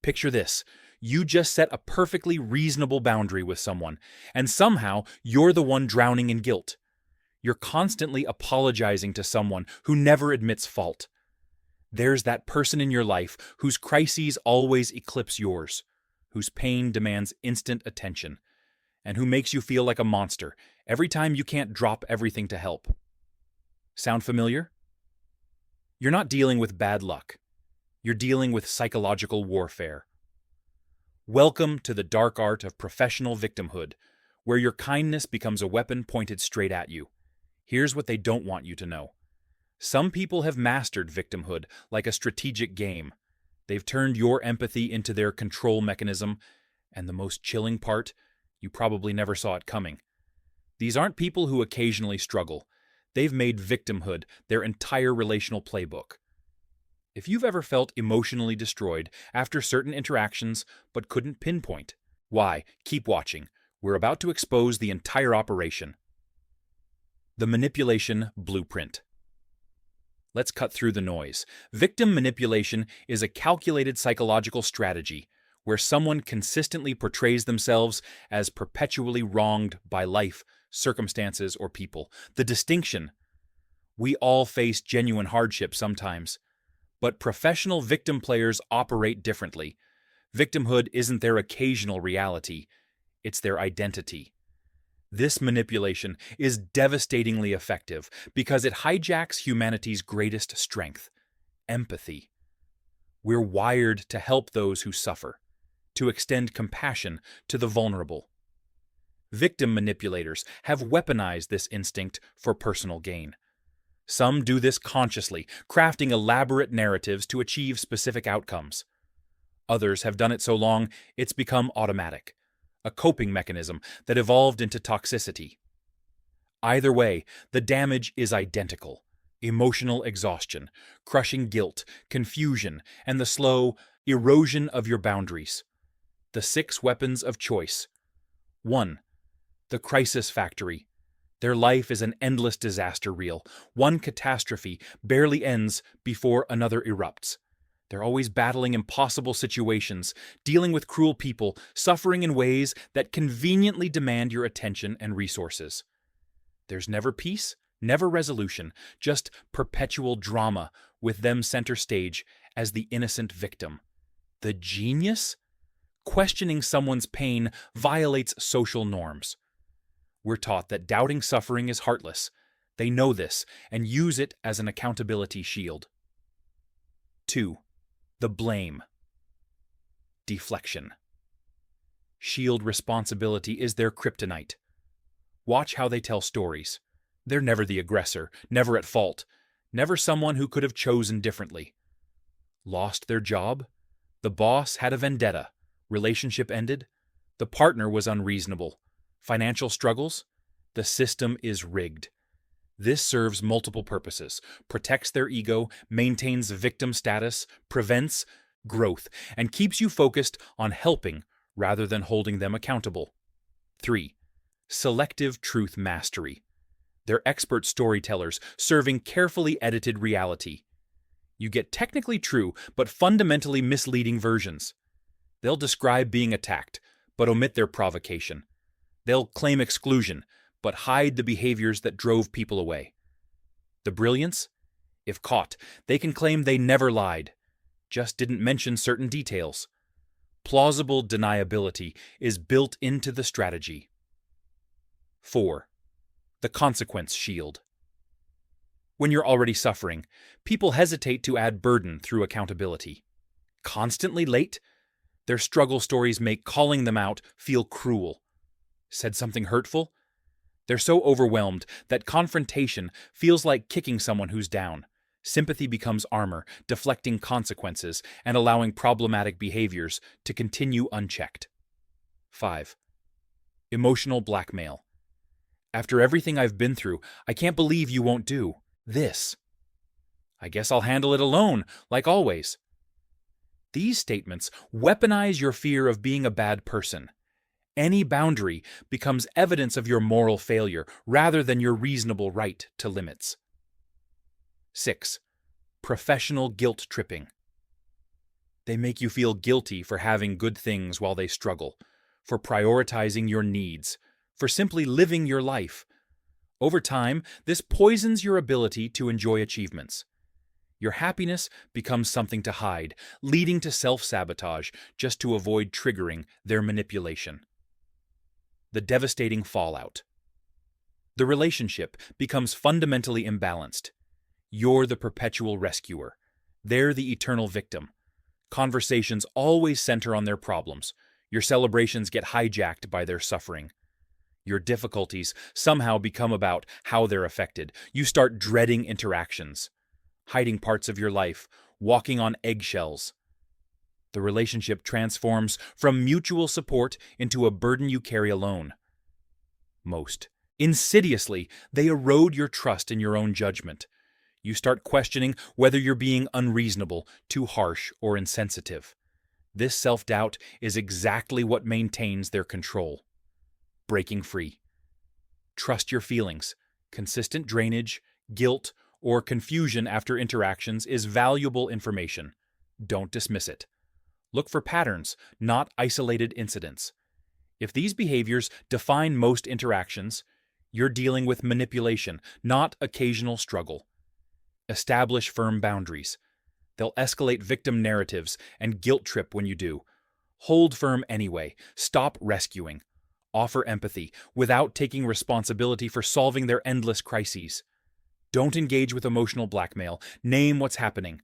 Picture this. You just set a perfectly reasonable boundary with someone, and somehow you're the one drowning in guilt. You're constantly apologizing to someone who never admits fault. There's that person in your life whose crises always eclipse yours, whose pain demands instant attention, and who makes you feel like a monster every time you can't drop everything to help. Sound familiar? You're not dealing with bad luck. You're dealing with psychological warfare. Welcome to the dark art of professional victimhood, where your kindness becomes a weapon pointed straight at you. Here's what they don't want you to know. Some people have mastered victimhood like a strategic game. They've turned your empathy into their control mechanism, and the most chilling part, you probably never saw it coming. These aren't people who occasionally struggle. They've made victimhood their entire relational playbook. If you've ever felt emotionally destroyed after certain interactions but couldn't pinpoint why, keep watching. We're about to expose the entire operation. The manipulation blueprint. Let's cut through the noise. Victim manipulation is a calculated psychological strategy where someone consistently portrays themselves as perpetually wronged by life, circumstances, or people. The distinction: we all face genuine hardship sometimes, but professional victim players operate differently. Victimhood isn't their occasional reality, it's their identity. This manipulation is devastatingly effective because it hijacks humanity's greatest strength: empathy. We're wired to help those who suffer, to extend compassion to the vulnerable. Victim manipulators have weaponized this instinct for personal gain. Some do this consciously, crafting elaborate narratives to achieve specific outcomes. Others have done it so long it's become automatic, a coping mechanism that evolved into toxicity. Either way, the damage is identical: emotional exhaustion, crushing guilt, confusion, and the slow erosion of your boundaries. The 6 weapons of choice. 1. The crisis factory. Their life is an endless disaster reel. One catastrophe barely ends before another erupts. They're always battling impossible situations, dealing with cruel people, suffering in ways that conveniently demand your attention and resources. There's never peace, never resolution, just perpetual drama, with them center stage as the innocent victim. The genius? Questioning someone's pain violates social norms. We're taught that doubting suffering is heartless. They know this and use it as an accountability shield. 2. The blame. Deflection. Shield responsibility is their kryptonite. Watch how they tell stories. They're never the aggressor, never at fault, never someone who could have chosen differently. Lost their job? The boss had a vendetta. Relationship ended? The partner was unreasonable. Financial struggles? The system is rigged. This serves multiple purposes: protects their ego, maintains victim status, prevents growth, and keeps you focused on helping rather than holding them accountable. 3. Selective Truth Mastery. They're expert storytellers, serving carefully edited reality. You get technically true, but fundamentally misleading versions. They'll describe being attacked, but omit their provocation. They'll claim exclusion, but hide the behaviors that drove people away. The brilliance? If caught, they can claim they never lied, just didn't mention certain details. Plausible deniability is built into the strategy. 4. The consequence shield. When you're already suffering, people hesitate to add burden through accountability. Constantly late? Their struggle stories make calling them out feel cruel. Said something hurtful? They're so overwhelmed that confrontation feels like kicking someone who's down. Sympathy becomes armor, deflecting consequences and allowing problematic behaviors to continue unchecked. 5. Emotional blackmail. After everything I've been through, I can't believe you won't do this. I guess I'll handle it alone, like always. These statements weaponize your fear of being a bad person. Any boundary becomes evidence of your moral failure rather than your reasonable right to limits. 6. Professional guilt tripping. They make you feel guilty for having good things while they struggle, for prioritizing your needs, for simply living your life. Over time, this poisons your ability to enjoy achievements. Your happiness becomes something to hide, leading to self-sabotage just to avoid triggering their manipulation. The devastating fallout. The relationship becomes fundamentally imbalanced. You're the perpetual rescuer. They're the eternal victim. Conversations always center on their problems. Your celebrations get hijacked by their suffering. Your difficulties somehow become about how they're affected. You start dreading interactions, hiding parts of your life, walking on eggshells. The relationship transforms from mutual support into a burden you carry alone. Most insidiously, they erode your trust in your own judgment. You start questioning whether you're being unreasonable, too harsh, or insensitive. This self-doubt is exactly what maintains their control. Breaking free. Trust your feelings. Consistent drainage, guilt, or confusion after interactions is valuable information. Don't dismiss it. Look for patterns, not isolated incidents. If these behaviors define most interactions, you're dealing with manipulation, not occasional struggle. Establish firm boundaries. They'll escalate victim narratives and guilt trip when you do. Hold firm anyway. Stop rescuing. Offer empathy without taking responsibility for solving their endless crises. Don't engage with emotional blackmail. Name what's happening.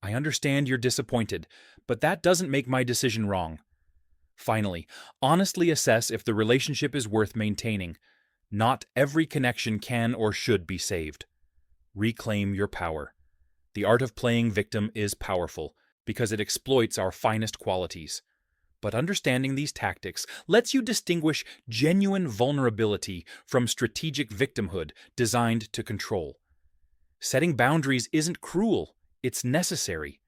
I understand you're disappointed, but that doesn't make my decision wrong. Finally, honestly assess if the relationship is worth maintaining. Not every connection can or should be saved. Reclaim your power. The art of playing victim is powerful because it exploits our finest qualities. But understanding these tactics lets you distinguish genuine vulnerability from strategic victimhood designed to control. Setting boundaries isn't cruel, it's necessary.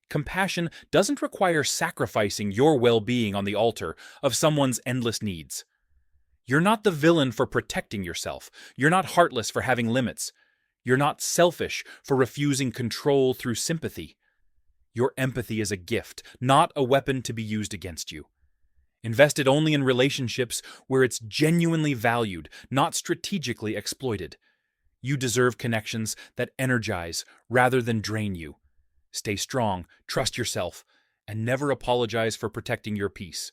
Compassion doesn't require sacrificing your well-being on the altar of someone's endless needs. You're not the villain for protecting yourself. You're not heartless for having limits. You're not selfish for refusing control through sympathy. Your empathy is a gift, not a weapon to be used against you. Invest it only in relationships where it's genuinely valued, not strategically exploited. You deserve connections that energize rather than drain you. Stay strong, trust yourself, and never apologize for protecting your peace.